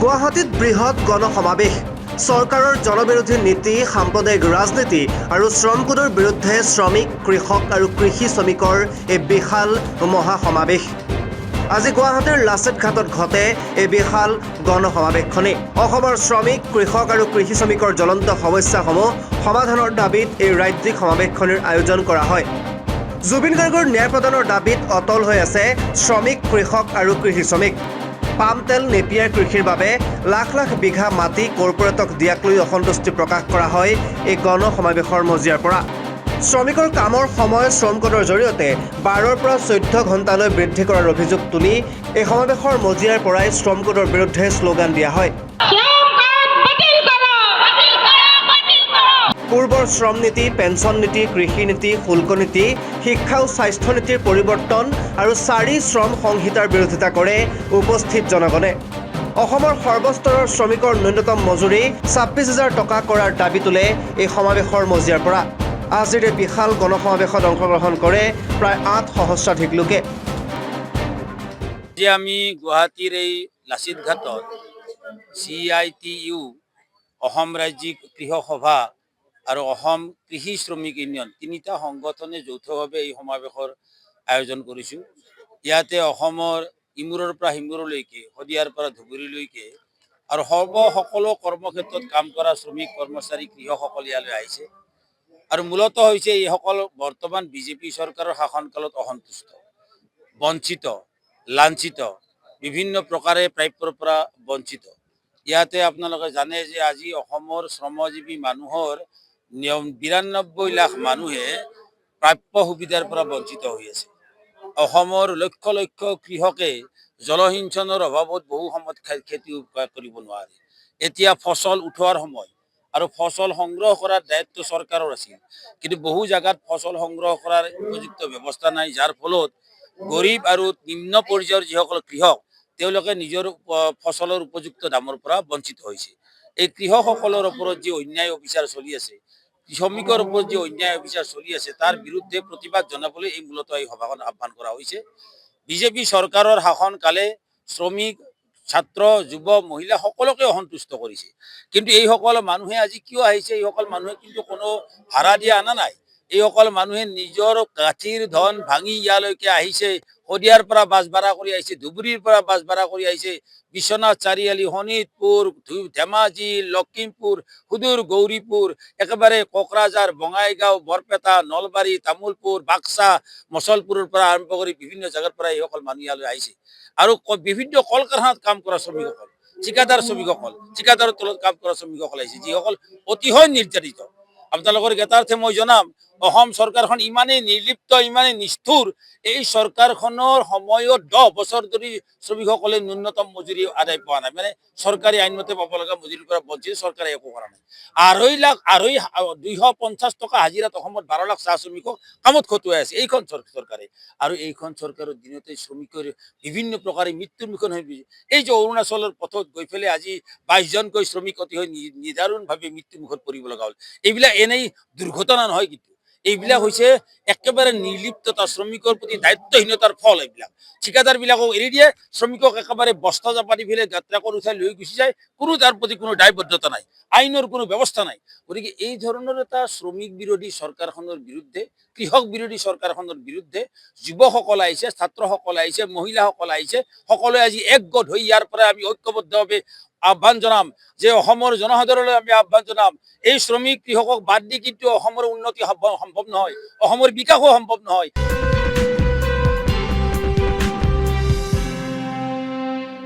গুৱাহাটীত বৃহৎ গণসমাৱেশ চৰকাৰৰ জনবিৰোধী নীতি সাম্প্ৰদায়িক ৰাজনীতি আৰু শ্ৰম কোডৰ বিৰুদ্ধে শ্ৰমিক কৃষক আৰু কৃষি শ্ৰমিকৰ এই বিশাল মহাসমাৱেশ আজি গুৱাহাটীৰ লাচিত ঘাটত ঘটে এই বিশাল গণসমাৱেশখনি অসমৰ শ্ৰমিক কৃষক আৰু কৃষি শ্ৰমিকৰ জ্বলন্ত সমস্যাসমূহ সমাধানৰ দাবীত এই ৰাজ্যিক সমাৱেশখনিৰ আয়োজন কৰা হয় জুবিন গাৰ্গৰ ন্যায় প্ৰদানৰ দাবীত অটল হৈ আছে শ্ৰমিক কৃষক আৰু কৃষি শ্ৰমিক পাম তেল নেপিয়াৰ কৃষিৰ বাবে লাখ লাখ বিঘা মাটি কৰ্পৰেটক দিয়াক লৈ অসন্তুষ্টি প্ৰকাশ কৰা হয় এই গণসমাৱেশৰ মজিয়াৰ পৰা শ্ৰমিকৰ কামৰ সময় শ্ৰম কোডৰ জৰিয়তে 12ৰ পৰা 14 ঘণ্টালৈ বৃদ্ধি কৰাৰ অভিযোগ তুলি এই সমাৱেশৰ মজিয়াৰ পৰাই শ্ৰম কোডৰ বিৰুদ্ধে শ্লোগান দিয়া হয় পূৰ্বৰ শ্ৰম নীতি পেঞ্চন নীতি কৃষি নীতি শুল্ক নীতি শিক্ষা আৰু স্বাস্থ্য নীতিৰ পৰিৱৰ্তন আৰু 4 শ্ৰম সংহিতাৰ বিৰোধিতা কৰে উপস্থিত জনগণে অসমৰ সৰ্বস্তৰৰ শ্ৰমিকৰ ন্যূনতম মজুৰি 26,000 টকা কৰাৰ দাবী তোলে এই সমাৱেশৰ মজিয়াৰ পৰা আজিৰ এই বিশাল গণসমাৱেশত অংশগ্ৰহণ কৰে প্ৰায় 8 সহস্ৰাধিক লোকে যে আমি গুৱাহাটীৰ এই লাচিত ঘাটত CITU অসম ৰাজ্যিক কৃষক সভা আৰু অসম কৃষি শ্ৰমিক ইউনিয়ন তিনিটা সংগঠনে যৌথভাৱে এই সমাৱেশৰ আয়োজন কৰিছোঁ ইয়াতে অসমৰ ইমূৰৰ পৰা সিমূৰলৈকে শদিয়াৰ পৰা ধুবুৰীলৈকে আৰু সকলো কৰ্মক্ষেত্ৰত কাম কৰা শ্ৰমিক কৰ্মচাৰী কৃষকসকল ইয়ালৈ আহিছে আৰু মূলতঃ হৈছে এইসকল বৰ্তমান বিজেপি চৰকাৰৰ শাসনকালত অসন্তুষ্ট বঞ্চিত লাঞ্ছিত বিভিন্ন প্ৰকাৰে প্ৰাপ্যৰ পৰা বঞ্চিত ইয়াতে আপোনালোকে জানে যে আজি অসমৰ শ্ৰমজীৱী মানুহৰ 92 লাখ মানুহে প্ৰাপ্য সুবিধাৰ পৰা বঞ্চিত হৈ আছে অসমৰ লক্ষ লক্ষ কৃষকে জলসিঞ্চনৰ অভাৱত বহু সময়ত খেতি কৰিব নোৱাৰে এতিয়া ফসল উঠোৱাৰ সময় আৰু ফসল সংগ্ৰহ কৰাৰ দায়িত্ব চৰকাৰৰ আছিল কিন্তু বহু জায়গাত ফসল সংগ্ৰহ কৰাৰ উপযুক্ত ব্যৱস্থা নাই যাৰ ফলত গৰীব আৰু নিম্ন পৰ্যায়ৰ যিসকল কৃষক তেওঁলোকে নিজৰ ফসলৰ উপযুক্ত দামৰ পৰা বঞ্চিত হৈছে এই কৃষকসকলৰ ওপৰত যি অন্যায় অবিচাৰ চলি আছে শ্ৰমিকৰ ওপৰত যি অন্যায় অবিচাৰ চলি আছে তাৰ বিৰুদ্ধে প্ৰতিবাদ জনাবলৈ এই মূলতঃ এই সভাখন আহ্বান কৰা হৈছে বিজেপি চৰকাৰৰ শাসনকালে শ্ৰমিক ছাত্ৰ যুৱ মহিলা সকলোকে অসন্তুষ্ট কৰিছে কিন্তু এইসকল মানুহে আজি কিয় আহিছে এইসকল মানুহে কিন্তু কোনো ভাড়া দিয়া আনা নাই এইসকল মানুহে নিজৰ গাঁঠিৰ ধন ভাঙি ইয়ালৈকে আহিছে শদিয়াৰ পৰা বাছ ভাড়া কৰি আহিছে ধুবুৰীৰ পৰা বাছ ভাড়া কৰি আহিছে বিশ্বনাথ চাৰিআলি শোণিতপুৰ ধেমাজি লখিমপুৰ সুদূৰ গৌৰীপুৰ একেবাৰে কোকৰাঝাৰ বঙাইগাঁও বৰপেটা নলবাৰী তামুলপুৰ বাক্সা মছলপুৰৰ পৰা আৰম্ভ কৰি বিভিন্ন জায়গাৰ পৰা এইসকল মানুহ ইয়ালৈ আহিছে আৰু বিভিন্ন কল কাৰখানাত কাম কৰা শ্ৰমিকসকল ঠিকাদাৰ শ্ৰমিকসকল ঠিকাদাৰৰ তলত কাম কৰা শ্ৰমিকসকল আহিছে যিসকল অতিশয় নিৰ্যাতিত আপোনালোকৰ জ্ঞাতাৰ্থে মই জনাম অসম চৰকাৰখন ইমানেই নিৰ্লিপ্ত ইমানেই নিষ্ঠুৰ এই চৰকাৰখনৰ সময়ত 10 বছৰ ধৰি শ্ৰমিকসকলে ন্যূনতম মজুৰি আদায় পোৱা নাই মানে চৰকাৰী আইনমতে পাব লগা মজুৰিৰ পৰা বঞ্চিত চৰকাৰে একো কৰা নাই 250 টকা হাজিৰাত অসমত 12 লাখ চাহ শ্ৰমিকক কামত খটুৱাই আছে এইখন চৰকাৰে আৰু এইখন চৰকাৰৰ দিনতে শ্ৰমিকৰ বিভিন্ন প্ৰকাৰে মৃত্যুৰ মুখত হৈ এই যে অৰুণাচলৰ পথত গৈ পেলাই আজি 22 জনকৈ শ্ৰমিক অতি হৈ নিদাৰুণভাৱে মৃত্যুৰ মুখত পৰিব লগা হ'ল এইবিলাক এনেই দুৰ্ঘটনা নহয় কিন্তু এইবিলাক হৈছে একেবাৰে নিৰ্লিপ্ততা শ্ৰমিকৰ প্ৰতি দায়িত্বহীনতাৰ ফল এইবিলাক ঠিকাদাৰ বিলাকক এৰি দিয়ে শ্ৰমিকক একেবাৰে বস্তা জাপাতি ফেলে ট্ৰাকত উঠাই লৈ গুচি যায় কোনো তাৰ প্ৰতি কোনো দায়বদ্ধতা নাই আইনৰ কোনো ব্যৱস্থা নাই গতিকে এই ধৰণৰ এটা শ্ৰমিক বিৰোধী চৰকাৰখনৰ বিৰুদ্ধে কৃষক বিৰোধী চৰকাৰখনৰ বিৰুদ্ধে যুৱকসকল আহিছে ছাত্ৰসকল আহিছে মহিলাসকল আহিছে সকলোৱে আজি একগোট হৈ ইয়াৰ পৰা আমি ঐক্যবদ্ধভাৱে আহ্বান জনাম যে অসমৰ জনসাধাৰণলৈ আমি আহ্বান জনাম এই শ্ৰমিক কৃষকক বাদ দি কিন্তু অসমৰ উন্নতি সম্ভৱ নহয় অসমৰ বিকাশো সম্ভৱ নহয়